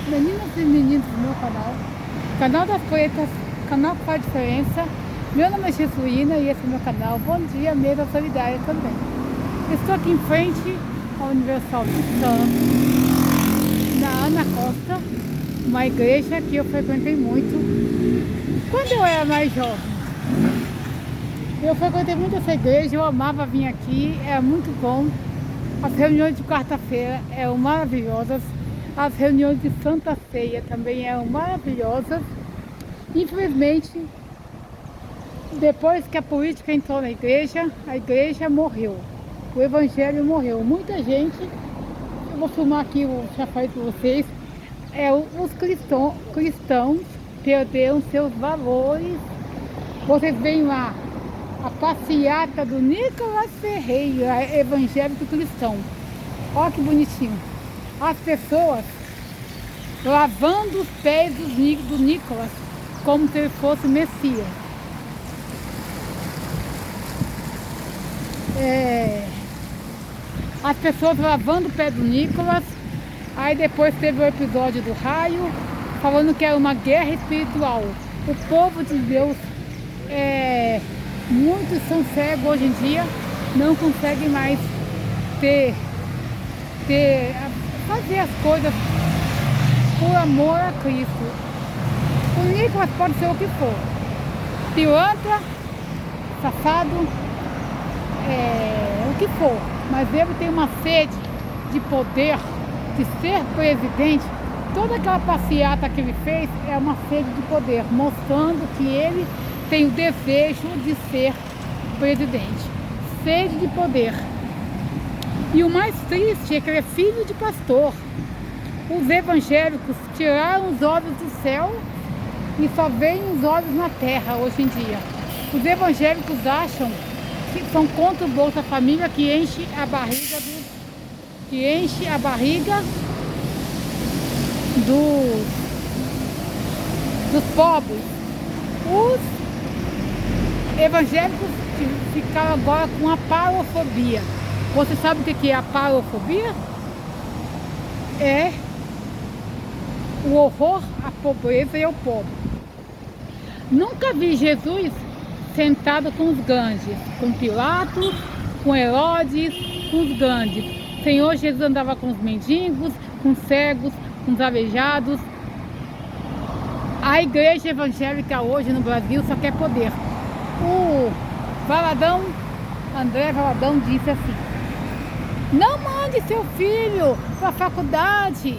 meninas e meninos do meu canal das Pretas, canal que faz diferença. Meu nome é Jesuína e esse é o meu canal. Bom dia, Mesa Solidária também. Estou aqui em frente ao Universal na Ana Costa, uma igreja que eu frequentei muito quando eu era mais jovem. Eu frequentei muito essa igreja, eu amava vir aqui, é muito bom. As reuniões de quarta-feira eram maravilhosas, as reuniões de Santa Ceia também eram maravilhosas. Infelizmente, depois que a política entrou na igreja, a igreja morreu, o evangelho morreu. Muita gente, eu vou filmar aqui, já falei para vocês, os cristãos perderam seus valores. Vocês veem lá a passeata do Nicolas Ferreira, evangélico cristão. Olha que bonitinho. As pessoas lavando os pés do Nicolas como se ele fosse o Messias. As pessoas lavando o pé do Nicolas. Aí depois teve o episódio do raio, falando que era uma guerra espiritual. O povo de Deus, muitos são cegos hoje em dia, não conseguem mais fazer as coisas por amor a Cristo. O Nicolas pode ser o que for, pilantra, safado, o que for, mas ele tem uma sede de poder, de ser presidente. Toda aquela passeata que ele fez é uma sede de poder, mostrando que ele tem o desejo de ser presidente, sede de poder. E o mais triste é que ele é filho de pastor. Os evangélicos tiraram os olhos do céu e só veem os olhos na terra hoje em dia. Os evangélicos acham que são contra o Bolsa Família, que enche a barriga dos pobres. Os evangélicos ficaram agora com a parofobia. Você sabe o que é a parofobia? É o horror à pobreza e ao pobre. Nunca vi Jesus sentado com os grandes, com Pilatos, com Herodes, com os grandes. Senhor Jesus andava com os mendigos, com os cegos, com os aleijados. A igreja evangélica hoje no Brasil só quer poder. O André Valadão disse assim: não mande seu filho para a faculdade,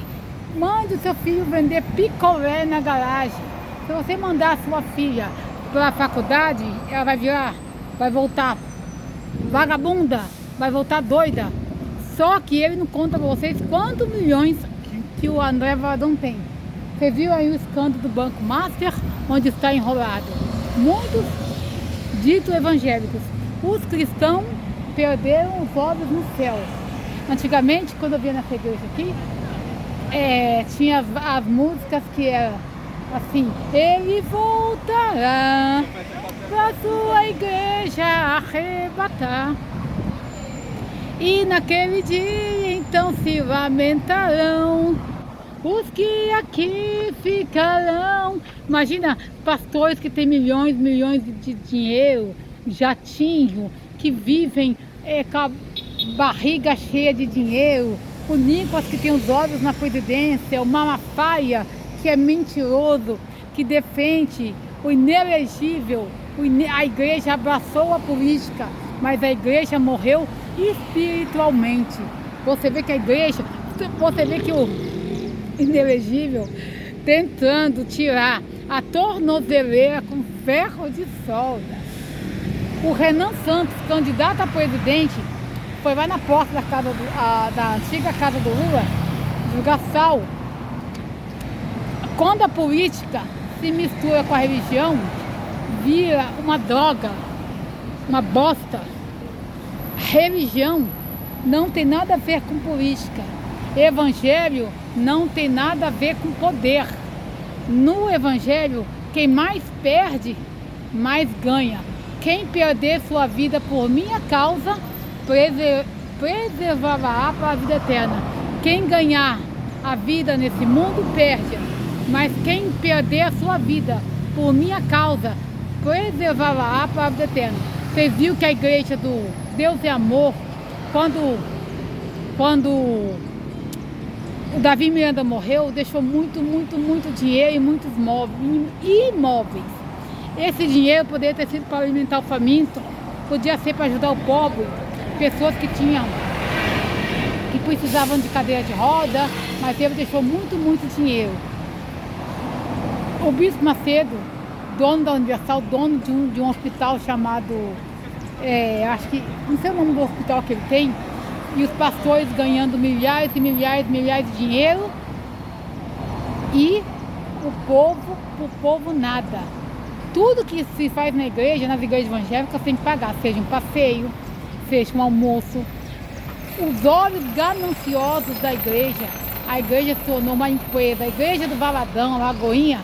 mande o seu filho vender picolé na garagem. Se você mandar a sua filha para a faculdade, ela vai voltar vagabunda, vai voltar doida. Só que ele não conta para vocês quantos milhões que o André Valadão tem. Você viu aí o escândalo do Banco Master, onde está enrolado. Muitos ditos evangélicos, os cristãos perderam os olhos no céu. Antigamente, quando eu via nessa igreja aqui, tinha as músicas que eram assim: ele voltará para sua igreja arrebatar, e naquele dia então se lamentarão os que aqui ficarão. Imagina pastores que têm milhões de dinheiro, jatinho, que vivem com a barriga cheia de dinheiro. O Nicolas, que tem os olhos na presidência. O Malafaia, que é mentiroso, que defende o inelegível. A igreja abraçou a política, mas a igreja morreu espiritualmente. Você vê que o inelegível tentando tirar a tornozeleira com ferro de solda. O Renan Santos, candidato a presidente, foi lá na porta da antiga casa do Lula, jogar sal. Quando a política se mistura com a religião, vira uma droga, uma bosta. Religião não tem nada a ver com política. Evangelho não tem nada a ver com poder. No evangelho, quem mais perde, mais ganha. Quem perder sua vida por minha causa, preservará para a vida eterna. Quem ganhar a vida nesse mundo perde, mas quem perder a sua vida por minha causa, preservar-la para a vida eterna. Vocês viram que a igreja do Deus é Amor, quando o Davi Miranda morreu, deixou muito dinheiro e muitos imóveis. Esse dinheiro poderia ter sido para alimentar o faminto, podia ser para ajudar o pobre, pessoas que precisavam de cadeira de roda, mas ele deixou muito dinheiro. O Bispo Macedo, dono da Universal, dono de um hospital chamado, acho que, não sei o nome do hospital que ele tem, e os pastores ganhando milhares de dinheiro, e o povo nada. Tudo que se faz na igreja, nas igrejas evangélicas, tem que pagar, seja um passeio, seja um almoço. Os olhos gananciosos da igreja, a igreja se tornou uma empresa. A igreja do Valadão, a Lagoinha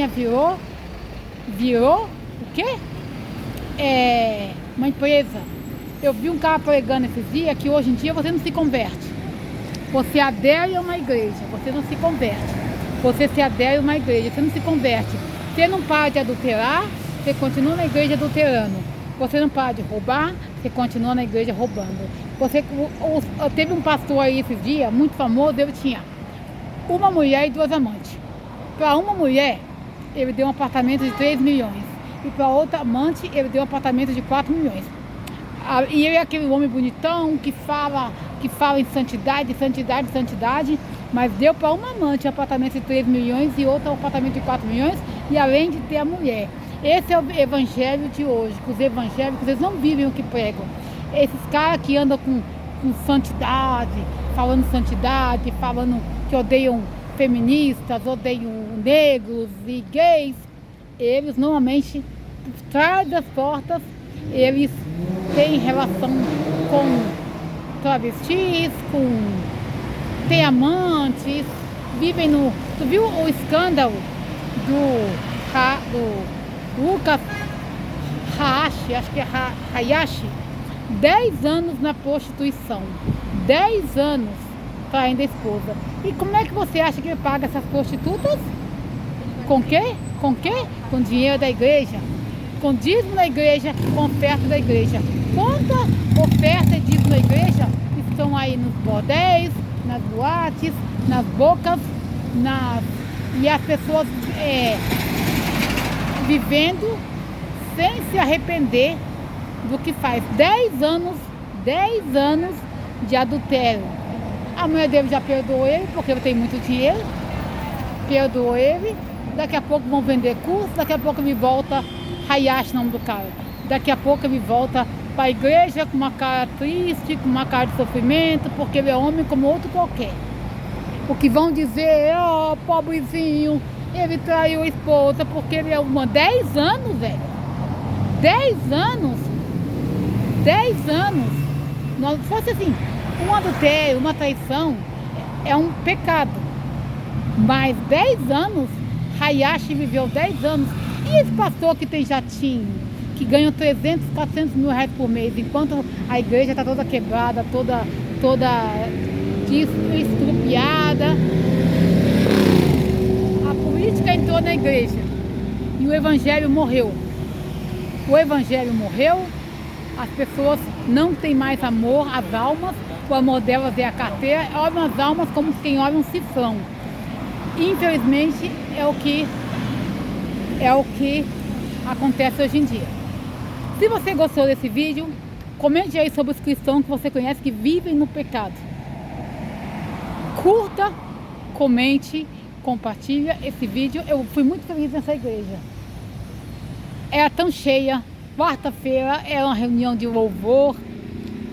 virou o quê? Uma empresa. Eu vi um cara pregando esses dias que hoje em dia você não se converte. Você adere a uma igreja, você não se converte. Você se adere a uma igreja, você não se converte. Você não para de adulterar, você continua na igreja adulterando. Você não para de roubar, você continua na igreja roubando. Teve um pastor aí esses dias, muito famoso, ele tinha uma mulher e 2 amantes. Para uma mulher, ele deu um apartamento de 3 milhões. E para outra amante, ele deu um apartamento de 4 milhões. E ele é aquele homem bonitão que fala em santidade, mas deu para uma amante um apartamento de 3 milhões e outra um apartamento de 4 milhões, e além de ter a mulher. Esse é o evangelho de hoje, que os evangélicos, eles não vivem o que pregam. Esses caras que andam com santidade, falando que odeiam feministas, odeiam negros e gays, eles normalmente, por trás das portas, eles têm relação com travestis, têm amantes, vivem no... Tu viu o escândalo do Lucas Hayashi, acho que é Hayashi, 10 anos na prostituição, 10 anos traindo a esposa. E como é que você acha que ele paga essas prostitutas? Com quê? Com dinheiro da igreja, com dízimo da igreja, com oferta da igreja. Quanta oferta e dízimo da igreja estão aí nos bordéis, nas boates, nas bocas, e as pessoas vivendo sem se arrepender do que faz. 10 anos de adultério. A mulher dele já perdoou ele, porque ele tem muito dinheiro, perdoou ele. Daqui a pouco vão vender curso, daqui a pouco ele volta, Hayashi, nome do cara, daqui a pouco ele volta para a igreja com uma cara triste, com uma cara de sofrimento, porque ele é homem como outro qualquer. O que vão dizer, pobrezinho, ele traiu a esposa, porque ele é uma... 10 anos, velho. 10 anos. 10 anos. Se fosse assim, um adultério, uma traição, é um pecado. Mas 10 anos, Hayashi viveu 10 anos. E esse pastor que tem jatinho, que ganha 300, 400 mil reais por mês, enquanto a igreja está toda quebrada, toda estrupiada. A política entrou na igreja e o evangelho morreu. O evangelho morreu, as pessoas não têm mais amor às almas, o amor delas é a carteira, olham as almas como quem olha um cifrão. Infelizmente é o que acontece hoje em dia. Se você gostou desse vídeo, comente aí sobre os cristãos que você conhece que vivem no pecado. Curta, comente, compartilha esse vídeo. Eu fui muito feliz nessa igreja. Era tão cheia. Quarta-feira era uma reunião de louvor.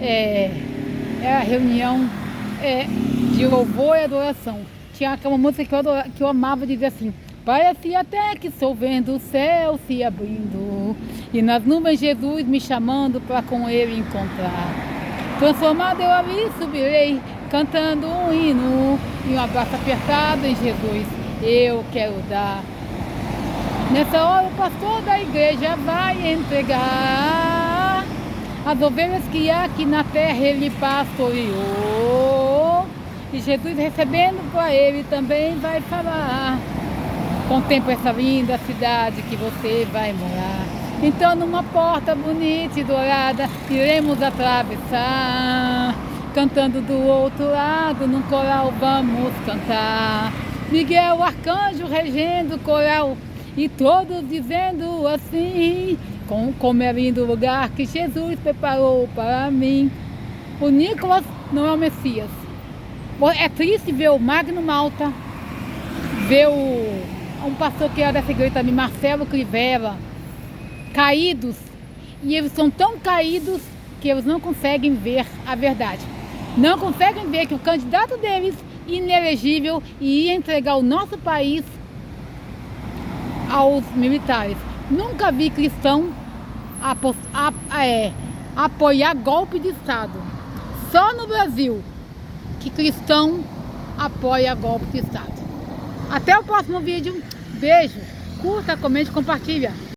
Era reunião de louvor e adoração. Tinha aquela música que eu amava dizer assim: parecia até que estou vendo o céu se abrindo e nas nuvens Jesus me chamando para com ele encontrar. Transformado eu ali subirei, cantando um hino e um abraço apertado em Jesus eu quero dar. Nessa hora o pastor da igreja vai entregar as ovelhas que aqui na terra ele pastoreou. E Jesus recebendo para ele também vai falar: contempla essa linda cidade que você vai morar. Então numa porta bonita e dourada iremos atravessar, cantando do outro lado, num coral vamos cantar. Miguel Arcanjo regendo o coral e todos dizendo assim: como é lindo o lugar que Jesus preparou para mim. O Nicolas não é o Messias. É triste ver o Magno Malta, ver um pastor que era dessa igreja também, Marcelo Crivella, caídos. E eles são tão caídos que eles não conseguem ver a verdade. Não conseguem ver que o candidato deles, inelegível, ia entregar o nosso país aos militares. Nunca vi cristão apoiar golpe de Estado. Só no Brasil que cristão apoia golpe de Estado. Até o próximo vídeo. Beijo. Curta, comente, compartilha.